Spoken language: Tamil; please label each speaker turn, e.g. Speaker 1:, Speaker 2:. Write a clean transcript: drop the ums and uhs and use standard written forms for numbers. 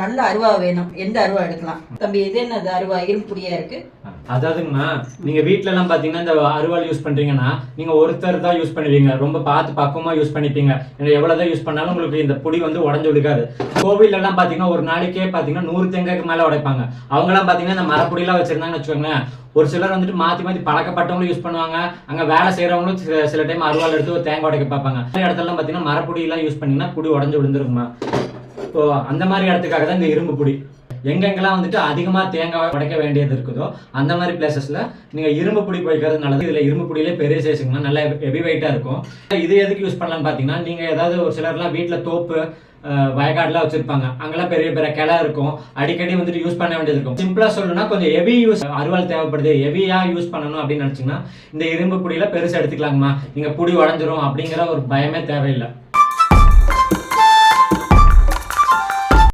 Speaker 1: நல்ல அருவா வேணும். எந்த அருவா எடுக்கலாம் தம்பி? இது என்னது அருவா? இரும்புடியா இருக்கு.
Speaker 2: அதாவதுங்கண்ணா, நீங்க வீட்டுல எல்லாம் பாத்தீங்கன்னா இந்த அருவாள் யூஸ் பண்றீங்கன்னா நீங்க ஒருத்தர் தான் யூஸ் பண்ணுவீங்க. ரொம்ப பார்த்து பக்குவமா யூஸ் பண்ணிப்பீங்க. எவ்வளவுதான் யூஸ் பண்ணாலும் உங்களுக்கு இந்த புடி வந்து உடஞ்சு விழுக்காது. கோவில் எல்லாம் பாத்தீங்கன்னா ஒரு நாளைக்கே பாத்தீங்கன்னா 100 தேங்காய்க்கு மேல உடைப்பாங்க. அவங்க எல்லாம் பாத்தீங்கன்னா இந்த மரப்புடி எல்லாம் வச்சிருந்தாங்கன்னு வச்சுக்கோங்களேன். ஒரு சிலர் வந்துட்டு மாத்தி மாத்தி பழக்கப்பட்டவங்களும் யூஸ் பண்ணுவாங்க. அங்க வேலை செய்யறவங்களும் சில டைம் அருவாள் எடுத்து ஒரு தேங்காய் உடைக்க பார்ப்பாங்க. அந்த இடத்துல பாத்தீங்கன்னா மரப்புடி எல்லாம் யூஸ் பண்ணீங்கன்னா புடி உடஞ்சு விழுந்துருக்குமா. ஸோ அந்த மாதிரி இடத்துக்காக தான் இந்த இரும்பு புடி. எங்கெங்கெல்லாம் வந்துட்டு அதிகமாக தேங்காய் உடைக்க வேண்டியது இருக்குதோ அந்த மாதிரி பிளேசஸ்ல நீங்க இரும்பு புடி போய்க்கிறது நல்லது. இதுல இரும்பு புடியிலே பெரிய சைஸுங்கண்ணா, நல்லா ஹெவி வெயிட்டா இருக்கும். இது எதுக்கு யூஸ் பண்ணலாம்னு பாத்தீங்கன்னா, நீங்க ஏதாவது ஒரு சிலர்லாம் வீட்டுல தோப்பு வயக்காடுலாம் வச்சிருப்பாங்க. அங்கெல்லாம் பெரிய பெரிய கிளை இருக்கும். அடிக்கடி வந்துட்டு யூஸ் பண்ண வேண்டியது இருக்கும். சிம்பிளா சொல்லணும்னா கொஞ்சம் ஹெவி யூஸ் அருவாள் தேவைப்படுது, ஹெவியா யூஸ் பண்ணணும் அப்படின்னு நினைச்சீங்கன்னா இந்த இரும்பு புடியில பெருசா எடுத்துக்கலாங்கம்மா. நீங்க புடி உடஞ்சிரும் அப்படிங்கிற ஒரு பயமே தேவையில்லை.